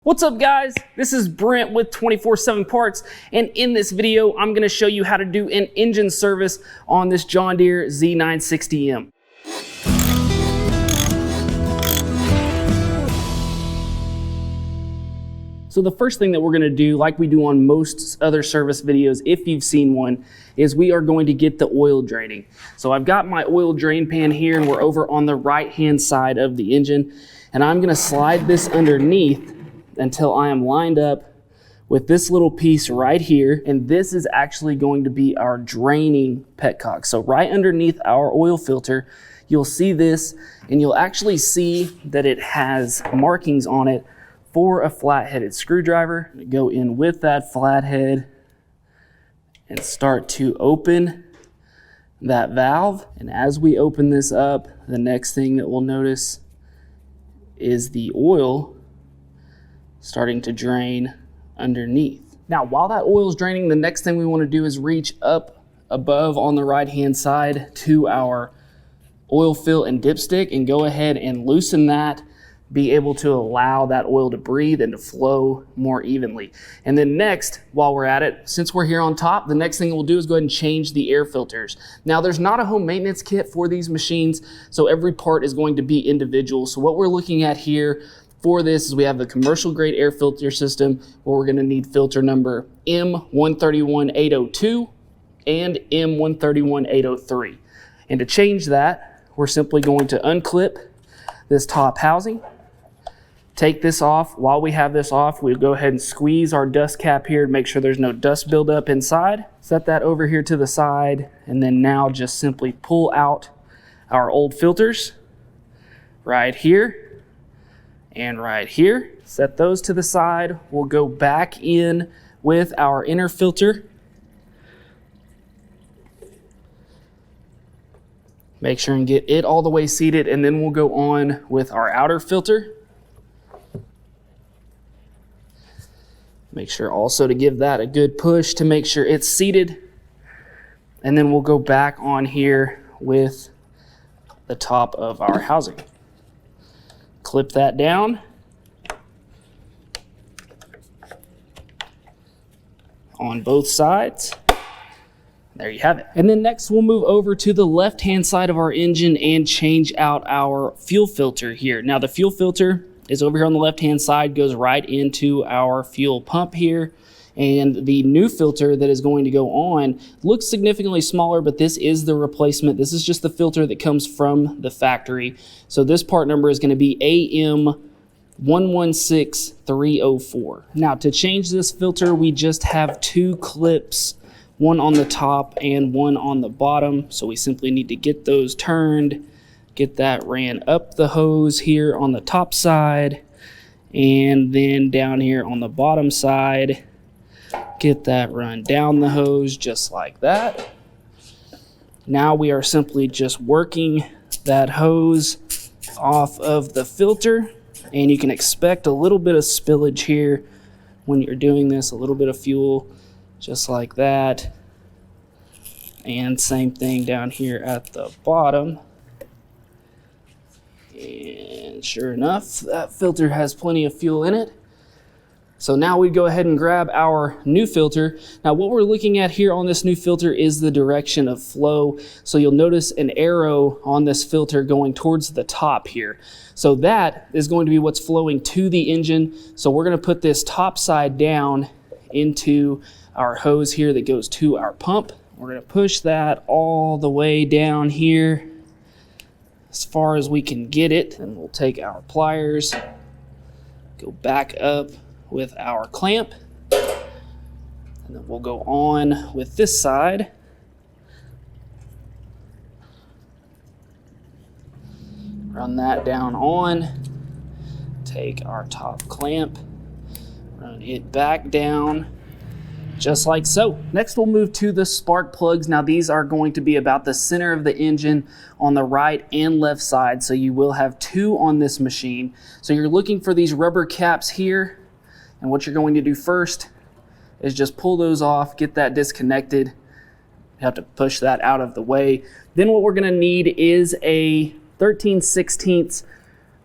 What's up guys, this is Brent with 24/7 Parts, and in this video I'm going to show you how to do an engine service on this John Deere Z960M. So the first thing that we're going to do, like we do on most other service videos if you've seen one, is we are going to get the oil draining. So I've got my oil drain pan here and we're over on the right hand side of the engine, and I'm going to slide this underneath until I am lined up with this little piece right here, and this is actually going to be our draining petcock. So right underneath our oil filter, you'll see this, and you'll actually see that it has markings on it for a flat-headed screwdriver. Go in with that flathead and start to open that valve. And as we open this up, the next thing that we'll notice is the oil starting to drain underneath. Now, while that oil is draining, the next thing we want to do is reach up above on the right hand side to our oil fill and dipstick and go ahead and loosen that, be able to allow that oil to breathe and to flow more evenly. And then next, while we're at it, since we're here on top, the next thing we'll do is go ahead and change the air filters. Now, there's not a home maintenance kit for these machines, so every part is going to be individual. So what we're looking at here for this is we have the commercial grade air filter system, where we're going to need filter number M131802 and M131803. And to change that, we're simply going to unclip this top housing, take this off. While we have this off, we'll go ahead and squeeze our dust cap here to make sure there's no dust buildup inside. Set that over here to the side, and then now just simply pull out our old filters right here and right here. Set those to the side. We'll go back in with our inner filter. Make sure and get it all the way seated, and then we'll go on with our outer filter. Make sure also to give that a good push to make sure it's seated. And then we'll go back on here with the top of our housing. Clip that down. On both sides. There you have it. And then next we'll move over to the left-hand side of our engine and change out our fuel filter here. Now the fuel filter is over here on the left-hand side, goes right into our fuel pump here. And the new filter that is going to go on looks significantly smaller, but this is the replacement. This is just the filter that comes from the factory. So this part number is going to be AM116304. Now to change this filter, we just have two clips, one on the top and one on the bottom. So we simply need to get those turned, get that ran up the hose here on the top side, and then down here on the bottom side, get that run down the hose just like that. Now we are simply just working that hose off of the filter, and you can expect a little bit of spillage here when you're doing this, a little bit of fuel just like that. And same thing down here at the bottom. And sure enough, that filter has plenty of fuel in it. So now we go ahead and grab our new filter. Now what we're looking at here on this new filter is the direction of flow. So you'll notice an arrow on this filter going towards the top here. So that is going to be what's flowing to the engine. So we're going to put this top side down into our hose here that goes to our pump. We're going to push that all the way down here as far as we can get it. And we'll take our pliers, go back up with our clamp, and then we'll go on with this side. Run that down on, take our top clamp, run it back down, just like so. Next we'll move to the spark plugs. Now these are going to be about the center of the engine on the right and left side, so you will have two on this machine. So you're looking for these rubber caps here. And what you're going to do first is just pull those off, get that disconnected. You have to push that out of the way. Then what we're going to need is a 13/16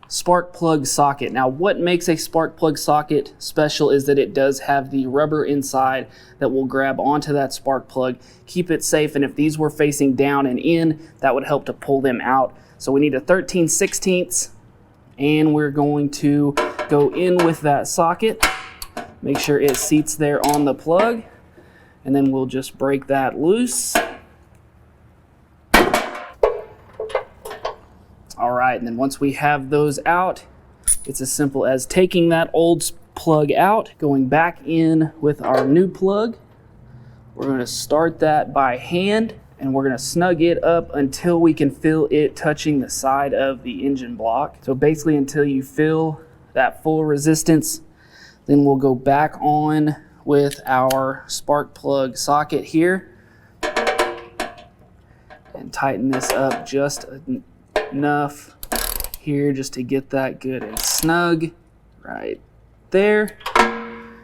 spark plug socket. Now, what makes a spark plug socket special is that it does have the rubber inside that will grab onto that spark plug, keep it safe, and if these were facing down and in, that would help to pull them out. So we need a 13/16, and we're going to go in with that socket. Make sure it seats there on the plug, and then we'll just break that loose. All right, and then once we have those out, it's as simple as taking that old plug out, going back in with our new plug. We're going to start that by hand, and we're going to snug it up until we can feel it touching the side of the engine block. So basically until you feel that full resistance, then we'll go back on with our spark plug socket here and tighten this up just enough here just to get that good and snug right there. And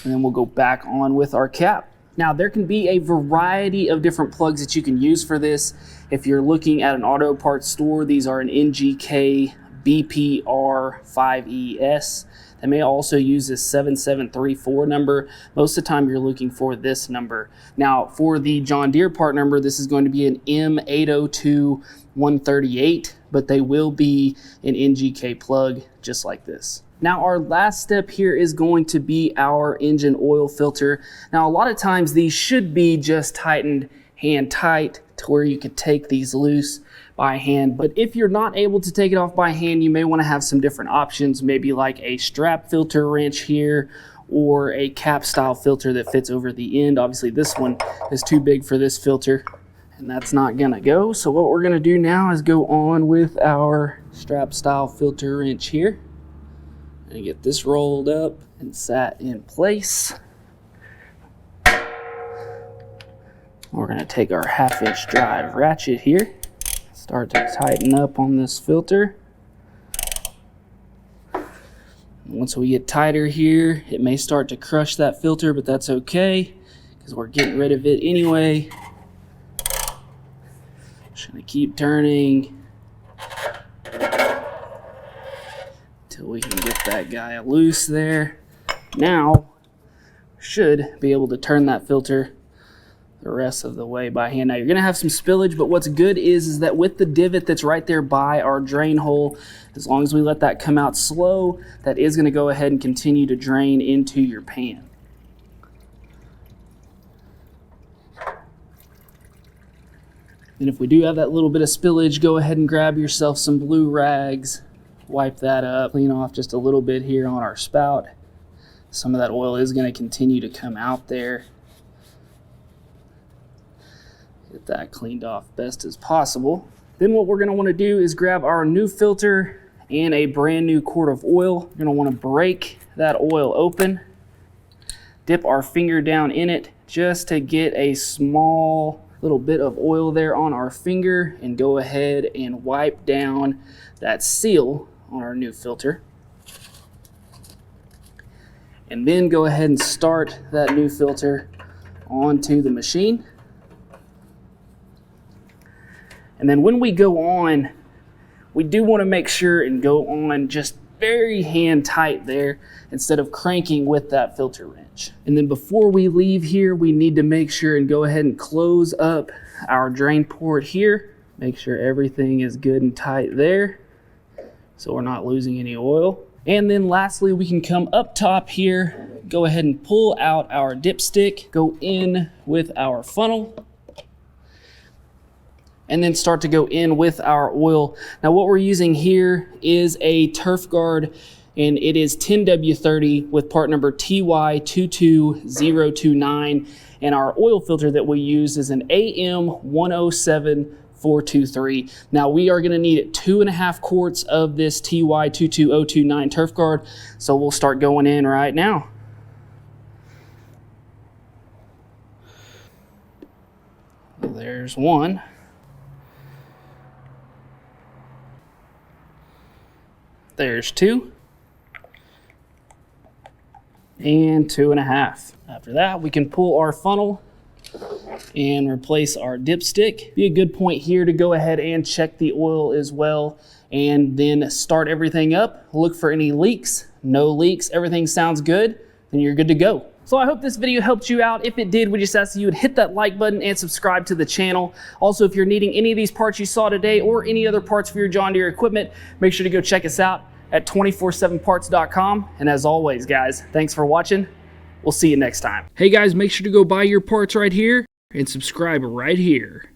then we'll go back on with our cap. Now, there can be a variety of different plugs that you can use for this. If you're looking at an auto parts store, these are an NGK BPR5ES. They may also use this 7734 number. Most of the time you're looking for this number. Now, for the John Deere part number, this is going to be an M802138, but they will be an NGK plug just like this. Now, our last step here is going to be our engine oil filter. Now, a lot of times these should be just tightened hand tight to where you could take these loose by hand. But if you're not able to take it off by hand, you may want to have some different options, maybe like a strap filter wrench here or a cap style filter that fits over the end. Obviously this one is too big for this filter and that's not gonna go. So what we're gonna do now is go on with our strap style filter wrench here and get this rolled up and sat in place. We're gonna take our 1/2" drive ratchet here, start to tighten up on this filter. Once we get tighter here, it may start to crush that filter, but that's okay because we're getting rid of it anyway. Just gonna keep turning until we can get that guy loose there. Now, should be able to turn that filter the rest of the way by hand. Now you're gonna have some spillage, but what's good is that with the divot that's right there by our drain hole, as long as we let that come out slow, that is gonna go ahead and continue to drain into your pan. And if we do have that little bit of spillage, go ahead and grab yourself some blue rags, wipe that up, clean off just a little bit here on our spout. Some of that oil is gonna continue to come out there. Get that cleaned off best as possible. Then what we're gonna wanna do is grab our new filter and a brand new quart of oil. You're gonna wanna break that oil open, dip our finger down in it just to get a small little bit of oil there on our finger, and go ahead and wipe down that seal on our new filter. And then go ahead and start that new filter onto the machine. And then when we go on, we do want to make sure and go on just very hand tight there instead of cranking with that filter wrench. And then before we leave here, we need to make sure and go ahead and close up our drain port here. Make sure everything is good and tight there so we're not losing any oil. And then lastly, we can come up top here, go ahead and pull out our dipstick, go in with our funnel, and then start to go in with our oil. Now what we're using here is a turf guard, and it is 10W30 with part number TY22029, and our oil filter that we use is an AM107423. Now we are gonna need 2.5 quarts of this TY22029 turf guard, so we'll start going in right now. There's one. There's 2. And 2.5. After that, we can pull our funnel and replace our dipstick. Be a good point here to go ahead and check the oil as well, and then start everything up. Look for any leaks. No leaks, everything sounds good, then you're good to go. So I hope this video helped you out. If it did, we just ask that you would hit that like button and subscribe to the channel. Also, if you're needing any of these parts you saw today or any other parts for your John Deere equipment, make sure to go check us out at 247parts.com. And as always, guys, thanks for watching. We'll see you next time. Hey guys, make sure to go buy your parts right here and subscribe right here.